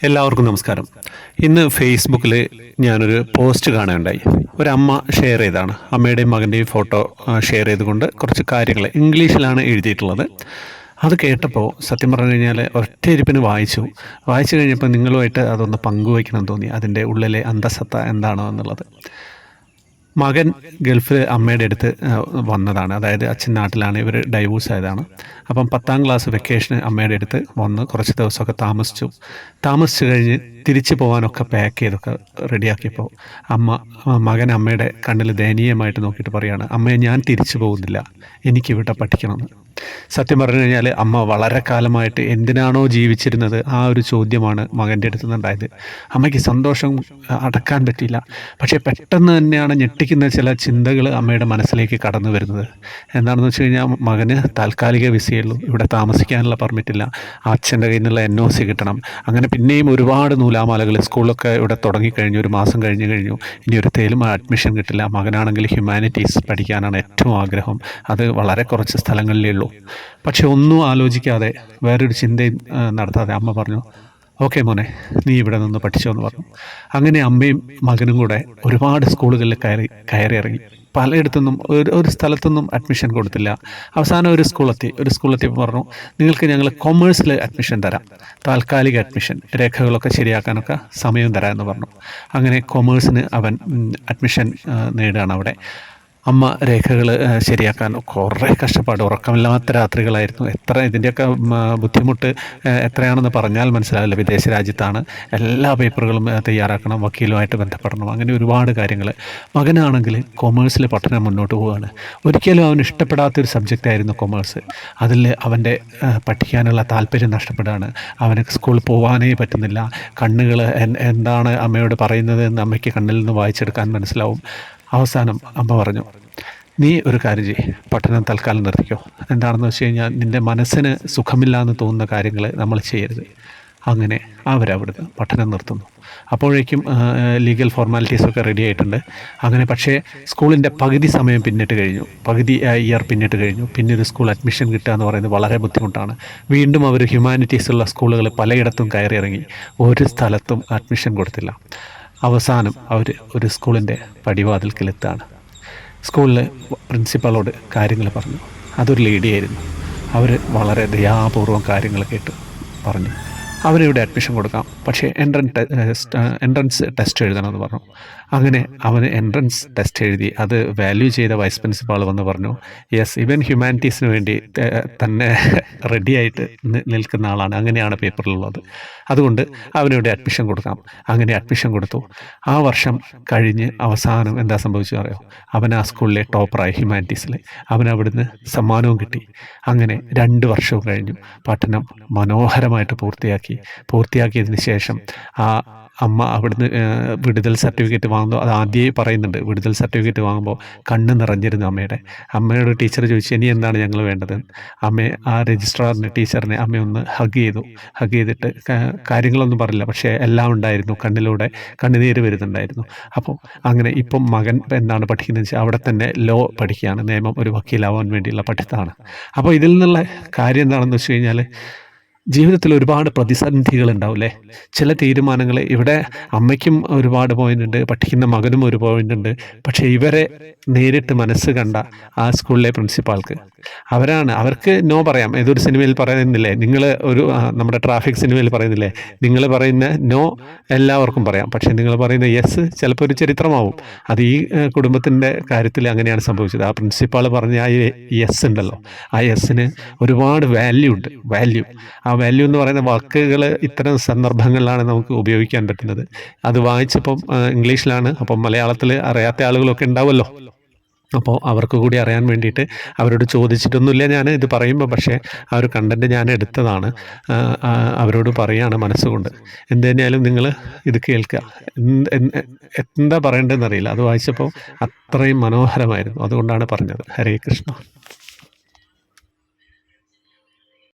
എല്ലാവർക്കും നമസ്കാരം. ഇന്ന് ഫേസ്ബുക്കിൽ ഞാനൊരു പോസ്റ്റ് കാണുകയുണ്ടായി. ഒരമ്മ ഷെയർ ചെയ്തതാണ്. അമ്മയുടെയും മകൻ്റെയും ഫോട്ടോ ഷെയർ ചെയ്തുകൊണ്ട് കുറച്ച് കാര്യങ്ങൾ ഇംഗ്ലീഷിലാണ് എഴുതിയിട്ടുള്ളത്. അത് കേട്ടപ്പോൾ സത്യം പറഞ്ഞു കഴിഞ്ഞാൽ ഒറ്റയിരുപ്പിന് വായിച്ചു. വായിച്ചു കഴിഞ്ഞപ്പോൾ നിങ്ങളുമായിട്ട് അതൊന്ന് പങ്കുവയ്ക്കണം തോന്നി. അതിൻ്റെ ഉള്ളിലെ അന്തസത്ത എന്താണോ എന്നുള്ളത്. മകൻ ഗൾഫിൽ അമ്മയുടെ അടുത്ത് വന്നതാണ്. അതായത് അച്ഛൻ നാട്ടിലാണ്, ഇവർ ഡൈവോഴ്സ് ആയതാണ്. അപ്പം 10ാം ക്ലാസ് വെക്കേഷന് അമ്മയുടെ അടുത്ത് വന്ന് കുറച്ച് ദിവസമൊക്കെ താമസിച്ചു കഴിഞ്ഞ് തിരിച്ചു പോകാനൊക്കെ പാക്ക് ചെയ്തൊക്കെ റെഡിയാക്കിയപ്പോൾ മകൻ അമ്മയുടെ കണ്ണിൽ ദയനീയമായിട്ട് നോക്കിയിട്ട് പറയാണ്, അമ്മയെ ഞാൻ തിരിച്ചു പോകുന്നില്ല, എനിക്കിവിടെ പഠിക്കണമെന്ന്. സത്യം പറഞ്ഞു കഴിഞ്ഞാൽ അമ്മ വളരെ കാലമായിട്ട് എന്തിനാണോ ജീവിച്ചിരുന്നത് ആ ഒരു ചോദ്യമാണ് മകൻ്റെ അടുത്ത് നിന്നുണ്ടായത്. അമ്മയ്ക്ക് സന്തോഷം അടക്കാൻ പറ്റിയില്ല. പക്ഷേ പെട്ടെന്ന് തന്നെയാണ് ഞെട്ടിക്കുന്ന ചില ചിന്തകൾ അമ്മയുടെ മനസ്സിലേക്ക് കടന്നു വരുന്നത്. എന്താണെന്ന് വെച്ച് കഴിഞ്ഞാൽ മകന് താൽക്കാലിക വിസയുള്ളൂ, ഇവിടെ താമസിക്കാനുള്ള പെർമിറ്റില്ല, അച്ഛൻ്റെ കയ്യിൽ നിന്നുള്ള NOC കിട്ടണം. അങ്ങനെ പിന്നെയും ഒരുപാട് നൂലാമാലകൾ. സ്കൂളൊക്കെ ഇവിടെ തുടങ്ങിക്കഴിഞ്ഞു, ഒരു മാസം കഴിഞ്ഞു. ഇനി ഒരു തേലും അഡ്മിഷൻ കിട്ടില്ല. മകനാണെങ്കിൽ ഹ്യൂമാനിറ്റീസ് പഠിക്കാനാണ് ഏറ്റവും ആഗ്രഹം. അത് വളരെ കുറച്ച് സ്ഥലങ്ങളിലേ ഉള്ളൂ. പക്ഷെ ഒന്നും ആലോചിക്കാതെ, വേറൊരു ചിന്തയും നടത്താതെ അമ്മ പറഞ്ഞു, ഓക്കെ മോനെ, നീ ഇവിടെ നിന്ന് പഠിച്ചോ എന്ന് പറഞ്ഞു. അങ്ങനെ അമ്മയും മകനും കൂടെ ഒരുപാട് സ്കൂളുകളിൽ കയറി ഇറങ്ങി. പലയിടത്തുനിന്നും ഒരു സ്ഥലത്തൊന്നും അഡ്മിഷൻ കൊടുത്തില്ല. അവസാനം ഒരു സ്കൂളെത്തിയപ്പോൾ പറഞ്ഞു, നിങ്ങൾക്ക് ഞങ്ങൾ കൊമേഴ്സിൽ അഡ്മിഷൻ തരാം, താൽക്കാലിക അഡ്മിഷൻ, രേഖകളൊക്കെ ശരിയാക്കാനൊക്കെ സമയം തരാമെന്ന് പറഞ്ഞു. അങ്ങനെ കൊമേഴ്സിന് അവൻ അഡ്മിഷൻ നേടുകയാണ് അവിടെ. അമ്മ രേഖകൾ ശരിയാക്കാൻ കുറേ കഷ്ടപ്പാട്, ഉറക്കമില്ലാത്ത രാത്രികളായിരുന്നു. ഇതിൻ്റെയൊക്കെ ബുദ്ധിമുട്ട് എത്രയാണെന്ന് പറഞ്ഞാൽ മനസ്സിലാവില്ല. വിദേശ രാജ്യത്താണ്, എല്ലാ പേപ്പറുകളും തയ്യാറാക്കണം, വക്കീലുമായിട്ട് ബന്ധപ്പെടണം, അങ്ങനെ ഒരുപാട് കാര്യങ്ങൾ. മകനാണെങ്കിൽ കൊമേഴ്സിൽ പഠനം മുന്നോട്ട് പോവുകയാണ്. ഒരിക്കലും അവന് ഇഷ്ടപ്പെടാത്തൊരു സബ്ജക്റ്റായിരുന്നു കൊമേഴ്സ്. അതിൽ അവൻ്റെ പഠിക്കാനുള്ള താല്പര്യം നഷ്ടപ്പെടുകയാണ്. അവന് സ്കൂളിൽ പോകാനേ പറ്റുന്നില്ല. കണ്ണുകൾ എന്താണ് അമ്മയോട് പറയുന്നത് എന്ന് അമ്മയ്ക്ക് കണ്ണിൽ നിന്ന് വായിച്ചെടുക്കാൻ മനസ്സിലാവും. അവസാനം അമ്മ പറഞ്ഞു, നീ ഒരു കാര്യം ചെയ്യ്, പഠനം തൽക്കാലം നിർത്തിക്കോ. എന്താണെന്ന് വെച്ച് കഴിഞ്ഞാൽ നിൻ്റെ മനസ്സിന് സുഖമില്ല എന്ന് തോന്നുന്ന കാര്യങ്ങൾ നമ്മൾ ചെയ്യരുത്. അങ്ങനെ അവരവിടുന്ന് പഠനം നിർത്തുന്നു. അപ്പോഴേക്കും ലീഗൽ ഫോർമാലിറ്റീസൊക്കെ റെഡി ആയിട്ടുണ്ട്. അങ്ങനെ പക്ഷേ സ്കൂളിൻ്റെ പകുതി സമയം പകുതി ഇയർ പിന്നിട്ട് കഴിഞ്ഞു. പിന്നെ ഒരു സ്കൂൾ അഡ്മിഷൻ കിട്ടുക എന്ന് പറയുന്നത് വളരെ ബുദ്ധിമുട്ടാണ്. വീണ്ടും അവർ ഹ്യൂമാനിറ്റീസുള്ള സ്കൂളുകൾ പലയിടത്തും കയറി ഇറങ്ങി. ഒരു സ്ഥലത്തും അഡ്മിഷൻ കൊടുത്തില്ല. അവസാനം അവർ ഒരു സ്കൂളിൻ്റെ പടിവാതിൽക്കലെത്താണ്. സ്കൂളിൽ പ്രിൻസിപ്പാളോട് കാര്യങ്ങൾ പറഞ്ഞു. അതൊരു ലേഡിയായിരുന്നു. അവർ വളരെ ദയാപൂർവം കാര്യങ്ങൾ പറഞ്ഞു, അവനിവിടെ അഡ്മിഷൻ കൊടുക്കാം, പക്ഷേ എൻട്രൻസ് ടെസ്റ്റ് എഴുതണമെന്ന് പറഞ്ഞു. അങ്ങനെ അവന് എൻട്രൻസ് ടെസ്റ്റ് എഴുതി. അത് വാല്യൂ ചെയ്ത വൈസ് പ്രിൻസിപ്പാൾ വന്ന് പറഞ്ഞു, യെസ്, ഇവൻ ഹ്യൂമാനിറ്റീസിന് വേണ്ടി തന്നെ റെഡിയായിട്ട് നിൽക്കുന്ന ആളാണ്, അങ്ങനെയാണ് പേപ്പറിലുള്ളത്, അതുകൊണ്ട് അവനിവിടെ അഡ്മിഷൻ കൊടുക്കാം. അങ്ങനെ അഡ്മിഷൻ കൊടുത്തു. ആ വർഷം കഴിഞ്ഞ് അവസാനം എന്താ സംഭവിച്ചു അറിയോ? അവൻ ആ സ്കൂളിലെ ടോപ്പറായി ഹ്യൂമാനിറ്റീസിൽ. അവനവിടുന്ന് സമ്മാനവും കിട്ടി. അങ്ങനെ 2 വർഷവും കഴിഞ്ഞു. പഠനം മനോഹരമായിട്ട് പൂർത്തിയാക്കിയതിന് ശേഷം ആ അമ്മ അവിടുന്ന് വിടുതൽ സർട്ടിഫിക്കറ്റ് വാങ്ങുമ്പോൾ, അത് ആദ്യമേ പറയുന്നുണ്ട്, വിടുതൽ സർട്ടിഫിക്കറ്റ് വാങ്ങുമ്പോൾ കണ്ണ് നിറഞ്ഞിരുന്നു അമ്മയോട് ടീച്ചർ ചോദിച്ചു, ഇനി എന്താണ് ഞങ്ങൾ വേണ്ടത്? ആ രജിസ്ട്രാറിനെ, ടീച്ചറിനെ അമ്മയൊന്ന് ഹഗ് ചെയ്തിട്ട് കാര്യങ്ങളൊന്നും പറഞ്ഞില്ല, പക്ഷേ എല്ലാം ഉണ്ടായിരുന്നു, കണ്ണിലൂടെ കണ്ണുനീര് വരുന്നുണ്ടായിരുന്നു. അപ്പോൾ അങ്ങനെ ഇപ്പം മകൻ എന്താണ് പഠിക്കുന്നത് വെച്ചാൽ അവിടെ തന്നെ ലോ പഠിക്കുകയാണ്, നിയമം, ഒരു വക്കീലാവാൻ വേണ്ടിയുള്ള പഠിത്തമാണ്. അപ്പോൾ ഇതിൽ നിന്നുള്ള കാര്യം എന്താണെന്ന് വെച്ച് കഴിഞ്ഞാൽ, ജീവിതത്തിൽ ഒരുപാട് പ്രതിസന്ധികൾ ഉണ്ടാവില്ലേ? ചില തീരുമാനങ്ങൾ, ഇവിടെ അമ്മയ്ക്കും ഒരുപാട് പോയിന്റ് ഉണ്ട്, പഠിക്കുന്ന മകനും ഒരു പോയിന്റ് ഉണ്ട്. പക്ഷേ ഇവരെ നേരിട്ട് മനസ്സ് കണ്ട ആ സ്കൂളിലെ പ്രിൻസിപ്പാൾക്ക് അവർക്ക് നോ പറയാം. ഏതൊരു സിനിമയിൽ പറയുന്നില്ലേ, നമ്മുടെ ട്രാഫിക് സിനിമയിൽ പറയുന്നില്ലേ, നിങ്ങൾ പറയുന്ന നോ എല്ലാവർക്കും പറയാം, പക്ഷേ നിങ്ങൾ പറയുന്ന യെസ് ചിലപ്പോൾ ഒരു ചരിത്രമാവും. അത് ഈ കുടുംബത്തിൻ്റെ കാര്യത്തിൽ അങ്ങനെയാണ് സംഭവിച്ചത്. ആ പ്രിൻസിപ്പാൾ പറഞ്ഞ ആ യെസ് ഉണ്ടല്ലോ, ആ യെസ്സിന് ഒരുപാട് വാല്യൂ ഉണ്ട്. ആ വാല്യൂ എന്ന് പറയുന്ന വാക്കുകൾ ഇത്തരം സന്ദർഭങ്ങളിലാണ് നമുക്ക് ഉപയോഗിക്കാൻ പറ്റുന്നത്. അത് വായിച്ചപ്പം ഇംഗ്ലീഷിലാണ്, അപ്പം മലയാളത്തിൽ അറിയാത്ത ആളുകളൊക്കെ ഉണ്ടാവുമല്ലോ. അപ്പോൾ അവർക്ക് കൂടി അറിയാൻ വേണ്ടിയിട്ട് അവരോട് ചോദിച്ചിട്ടൊന്നുമില്ല ഞാൻ ഇത് പറയുമ്പോൾ, പക്ഷേ ആ ഒരു കണ്ടൻറ്റ് ഞാൻ എടുത്തതാണ്. അവരോട് പറയുകയാണ് മനസ്സുകൊണ്ട്. എന്ത് തന്നെയായാലും നിങ്ങൾ ഇത് കേൾക്കുക. എന്താ പറയേണ്ടതെന്ന് അറിയില്ല. അത് വായിച്ചപ്പോൾ അത്രയും മനോഹരമായിരുന്നു, അതുകൊണ്ടാണ് പറഞ്ഞത്. ഹരേ കൃഷ്ണ.